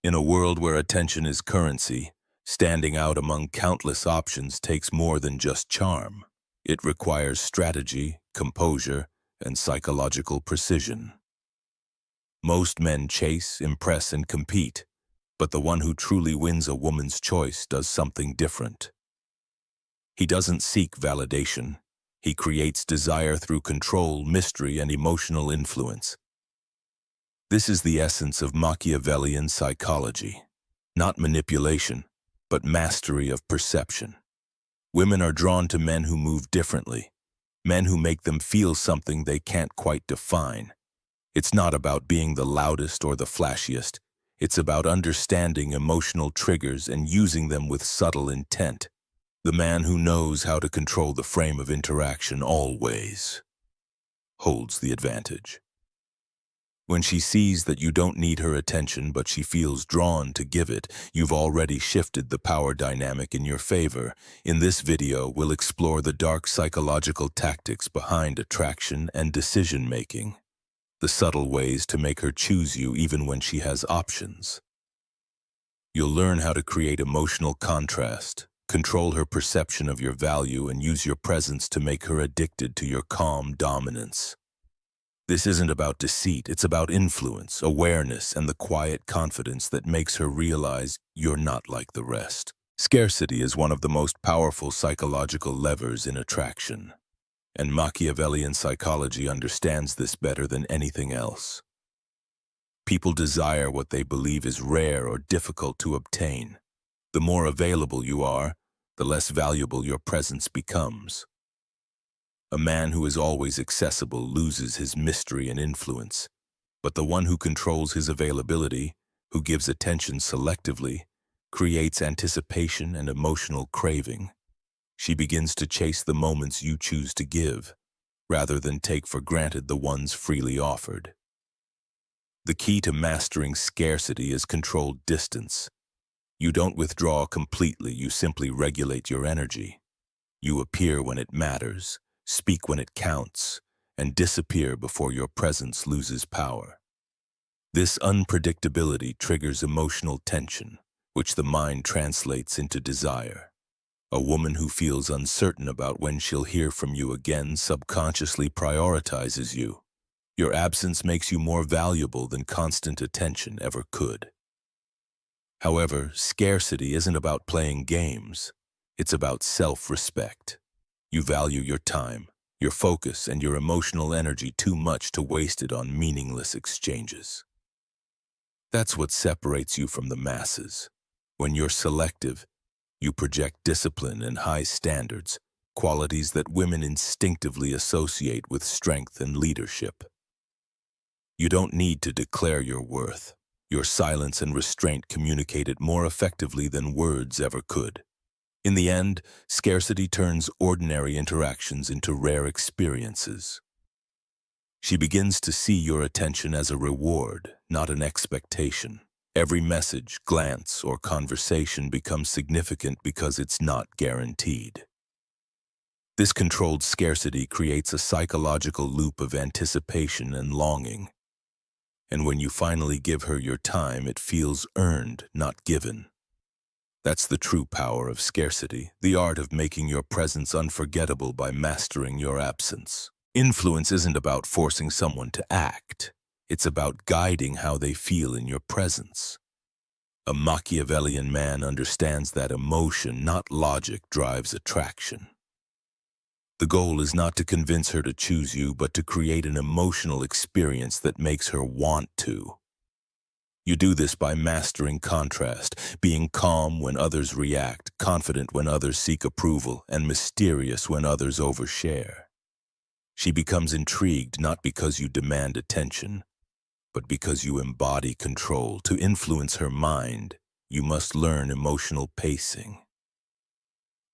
In a world where attention is currency, standing out among countless options takes more than just charm. It requires strategy, composure, and psychological precision. Most men chase, impress, and compete, but the one who truly wins a woman's choice does something different. He doesn't seek validation. He creates desire through control, mystery, and emotional influence. This is the essence of Machiavellian psychology. Not manipulation, but mastery of perception. Women are drawn to men who move differently, men who make them feel something they can't quite define. It's not about being the loudest or the flashiest. It's about understanding emotional triggers and using them with subtle intent. The man who knows how to control the frame of interaction always holds the advantage. When she sees that you don't need her attention but she feels drawn to give it, you've already shifted the power dynamic in your favor. In this video, we'll explore the dark psychological tactics behind attraction and decision-making, the subtle ways to make her choose you even when she has options. You'll learn how to create emotional contrast, control her perception of your value, and use your presence to make her addicted to your calm dominance. This isn't about deceit, it's about influence, awareness, and the quiet confidence that makes her realize you're not like the rest. Scarcity is one of the most powerful psychological levers in attraction, and Machiavellian psychology understands this better than anything else. People desire what they believe is rare or difficult to obtain. The more available you are, the less valuable your presence becomes. A man who is always accessible loses his mystery and influence, but the one who controls his availability, who gives attention selectively, creates anticipation and emotional craving. She begins to chase the moments you choose to give, rather than take for granted the ones freely offered. The key to mastering scarcity is controlled distance. You don't withdraw completely, you simply regulate your energy. You appear when it matters, speak when it counts, and disappear before your presence loses power. This unpredictability triggers emotional tension, which the mind translates into desire. A woman who feels uncertain about when she'll hear from you again subconsciously prioritizes you. Your absence makes you more valuable than constant attention ever could. However, scarcity isn't about playing games. It's about self-respect. You value your time, your focus, and your emotional energy too much to waste it on meaningless exchanges. That's what separates you from the masses. When you're selective, you project discipline and high standards, qualities that women instinctively associate with strength and leadership. You don't need to declare your worth. Your silence and restraint communicate it more effectively than words ever could. In the end, scarcity turns ordinary interactions into rare experiences. She begins to see your attention as a reward, not an expectation. Every message, glance, or conversation becomes significant because it's not guaranteed. This controlled scarcity creates a psychological loop of anticipation and longing. And when you finally give her your time, it feels earned, not given. That's the true power of scarcity, the art of making your presence unforgettable by mastering your absence. Influence isn't about forcing someone to act. It's about guiding how they feel in your presence. A Machiavellian man understands that emotion, not logic, drives attraction. The goal is not to convince her to choose you, but to create an emotional experience that makes her want to. You do this by mastering contrast, being calm when others react, confident when others seek approval, and mysterious when others overshare. She becomes intrigued not because you demand attention, but because you embody control. To influence her mind, you must learn emotional pacing.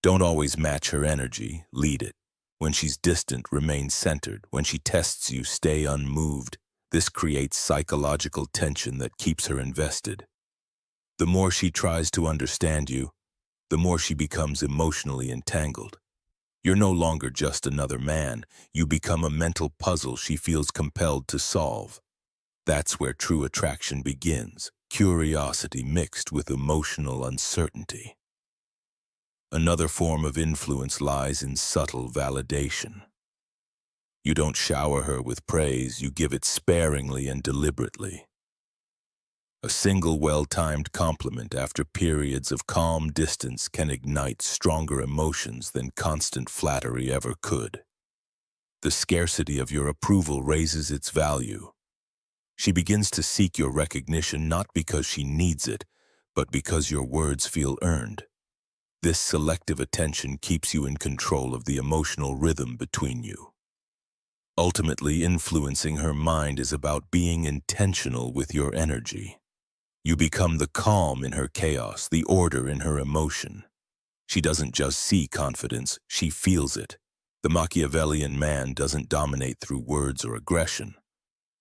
Don't always match her energy, lead it. When she's distant, remain centered. When she tests you, stay unmoved. This creates psychological tension that keeps her invested. The more she tries to understand you, the more she becomes emotionally entangled. You're no longer just another man. You become a mental puzzle she feels compelled to solve. That's where true attraction begins, curiosity mixed with emotional uncertainty. Another form of influence lies in subtle validation. You don't shower her with praise, you give it sparingly and deliberately. A single well-timed compliment after periods of calm distance can ignite stronger emotions than constant flattery ever could. The scarcity of your approval raises its value. She begins to seek your recognition not because she needs it, but because your words feel earned. This selective attention keeps you in control of the emotional rhythm between you. Ultimately, influencing her mind is about being intentional with your energy. You become the calm in her chaos, the order in her emotion. She doesn't just see confidence, she feels it. The Machiavellian man doesn't dominate through words or aggression,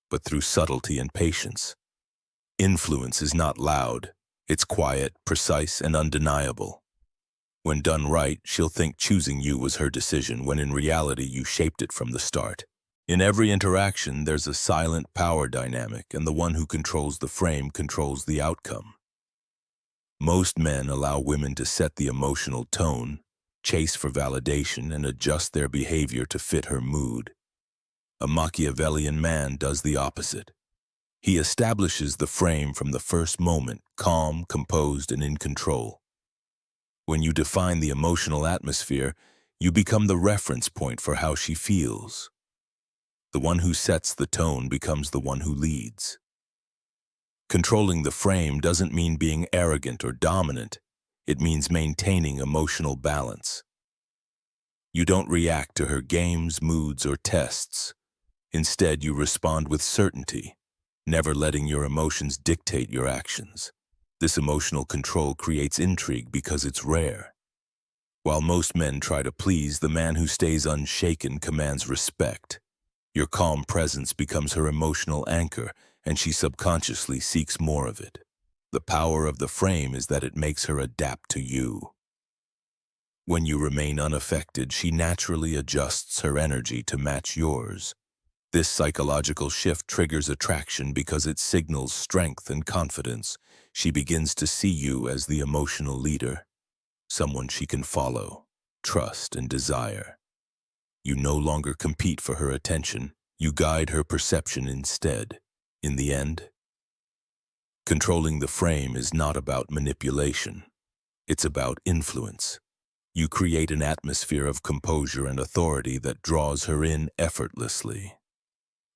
but through subtlety and patience. Influence is not loud, it's quiet, precise, and undeniable. When done right, she'll think choosing you was her decision when in reality you shaped it from the start. In every interaction, there's a silent power dynamic, and the one who controls the frame controls the outcome. Most men allow women to set the emotional tone, chase for validation, and adjust their behavior to fit her mood. A Machiavellian man does the opposite. He establishes the frame from the first moment, calm, composed, and in control. When you define the emotional atmosphere, you become the reference point for how she feels. The one who sets the tone becomes the one who leads. Controlling the frame doesn't mean being arrogant or dominant. It means maintaining emotional balance. You don't react to her games, moods, or tests. Instead, you respond with certainty, never letting your emotions dictate your actions. This emotional control creates intrigue because it's rare. While most men try to please, the man who stays unshaken commands respect. Your calm presence becomes her emotional anchor, and she subconsciously seeks more of it. The power of the frame is that it makes her adapt to you. When you remain unaffected, she naturally adjusts her energy to match yours. This psychological shift triggers attraction because it signals strength and confidence. She begins to see you as the emotional leader, someone she can follow, trust, and desire. You no longer compete for her attention, you guide her perception instead. In the end, controlling the frame is not about manipulation. It's about influence. You create an atmosphere of composure and authority that draws her in effortlessly.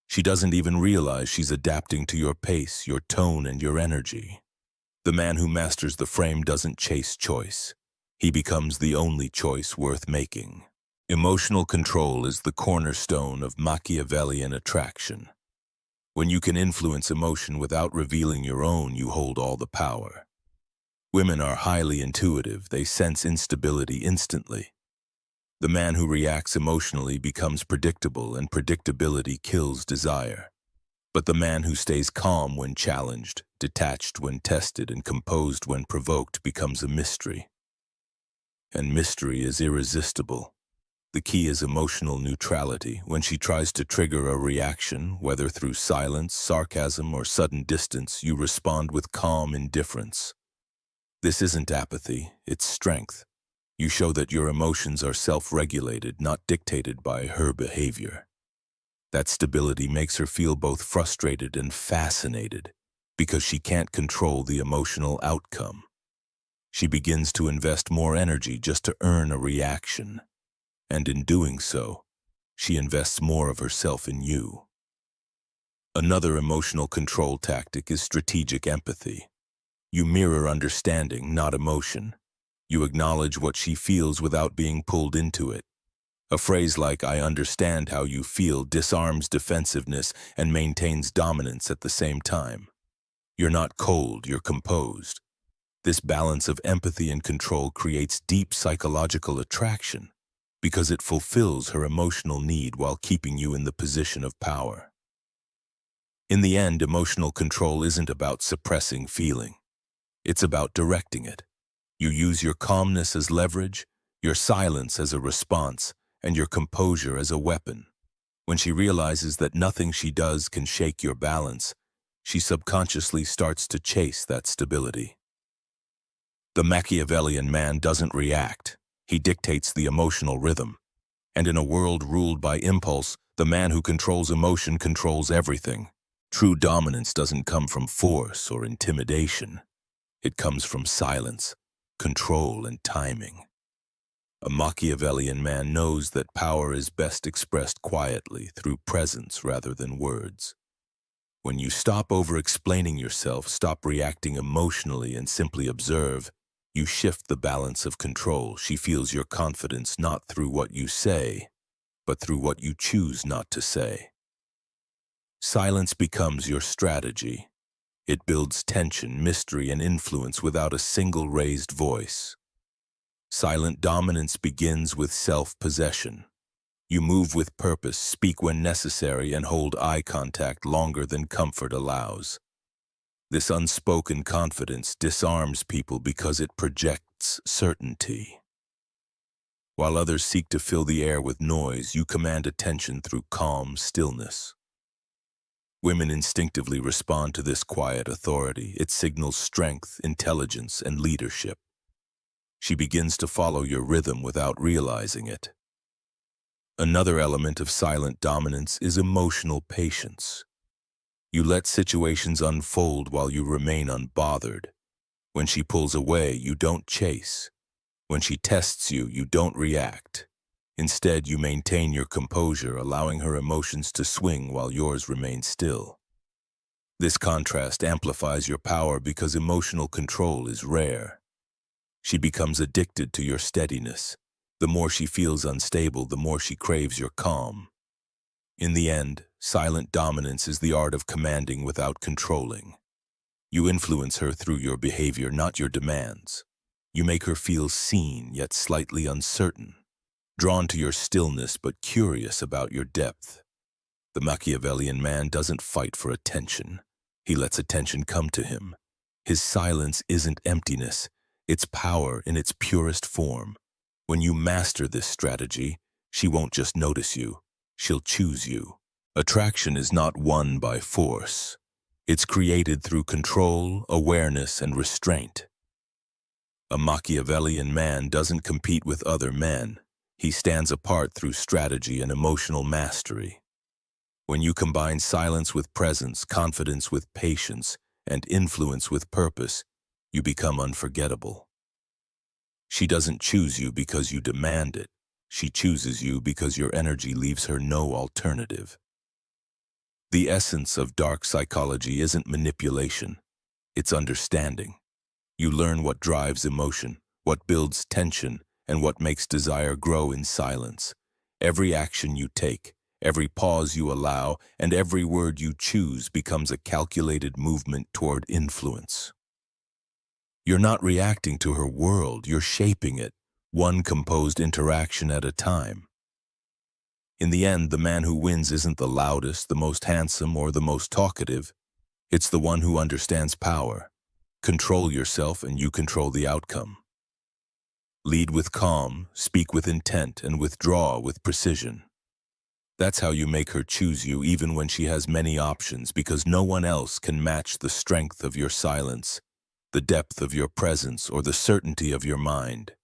She doesn't even realize she's adapting to your pace, your tone, and your energy. The man who masters the frame doesn't chase choice. He becomes the only choice worth making. Emotional control is the cornerstone of Machiavellian attraction. When you can influence emotion without revealing your own, you hold all the power. Women are highly intuitive. They sense instability instantly. The man who reacts emotionally becomes predictable, and predictability kills desire. But the man who stays calm when challenged, detached when tested, and composed when provoked becomes a mystery. And mystery is irresistible. The key is emotional neutrality. When she tries to trigger a reaction, whether through silence, sarcasm, or sudden distance, you respond with calm indifference. This isn't apathy, it's strength. You show that your emotions are self-regulated, not dictated by her behavior. That stability makes her feel both frustrated and fascinated, because she can't control the emotional outcome. She begins to invest more energy just to earn a reaction. And in doing so, she invests more of herself in you. Another emotional control tactic is strategic empathy. You mirror understanding, not emotion. You acknowledge what she feels without being pulled into it. A phrase like, "I understand how you feel," disarms defensiveness and maintains dominance at the same time. You're not cold, you're composed. This balance of empathy and control creates deep psychological attraction because it fulfills her emotional need while keeping you in the position of power. In the end, emotional control isn't about suppressing feeling. It's about directing it. You use your calmness as leverage, your silence as a response, and your composure as a weapon. When she realizes that nothing she does can shake your balance, she subconsciously starts to chase that stability. The Machiavellian man doesn't react. He dictates the emotional rhythm. And in a world ruled by impulse, the man who controls emotion controls everything. True dominance doesn't come from force or intimidation. It comes from silence, control, and timing. A Machiavellian man knows that power is best expressed quietly through presence rather than words. When you stop over-explaining yourself, stop reacting emotionally, and simply observe, you shift the balance of control. She feels your confidence not through what you say, but through what you choose not to say. Silence becomes your strategy. It builds tension, mystery, and influence without a single raised voice. Silent dominance begins with self-possession. You move with purpose, speak when necessary, and hold eye contact longer than comfort allows. This unspoken confidence disarms people because it projects certainty. While others seek to fill the air with noise, you command attention through calm stillness. Women instinctively respond to this quiet authority. It signals strength, intelligence, and leadership. She begins to follow your rhythm without realizing it. Another element of silent dominance is emotional patience. You let situations unfold while you remain unbothered. When she pulls away, you don't chase. When she tests you, you don't react. Instead, you maintain your composure, allowing her emotions to swing while yours remain still. This contrast amplifies your power because emotional control is rare. She becomes addicted to your steadiness. The more she feels unstable, the more she craves your calm. In the end, silent dominance is the art of commanding without controlling. You influence her through your behavior, not your demands. You make her feel seen, yet slightly uncertain, drawn to your stillness but curious about your depth. The Machiavellian man doesn't fight for attention. He lets attention come to him. His silence isn't emptiness, it's power in its purest form. When you master this strategy, she won't just notice you, she'll choose you. Attraction is not won by force. It's created through control, awareness, and restraint. A Machiavellian man doesn't compete with other men. He stands apart through strategy and emotional mastery. When you combine silence with presence, confidence with patience, and influence with purpose, you become unforgettable. She doesn't choose you because you demand it. She chooses you because your energy leaves her no alternative. The essence of dark psychology isn't manipulation. It's understanding. You learn what drives emotion, what builds tension, and what makes desire grow in silence. Every action you take, every pause you allow, and every word you choose becomes a calculated movement toward influence. You're not reacting to her world, you're shaping it, one composed interaction at a time. In the end, the man who wins isn't the loudest, the most handsome, or the most talkative. It's the one who understands power. Control yourself and you control the outcome. Lead with calm, speak with intent, and withdraw with precision. That's how you make her choose you even when she has many options, because no one else can match the strength of your silence, the depth of your presence, or the certainty of your mind.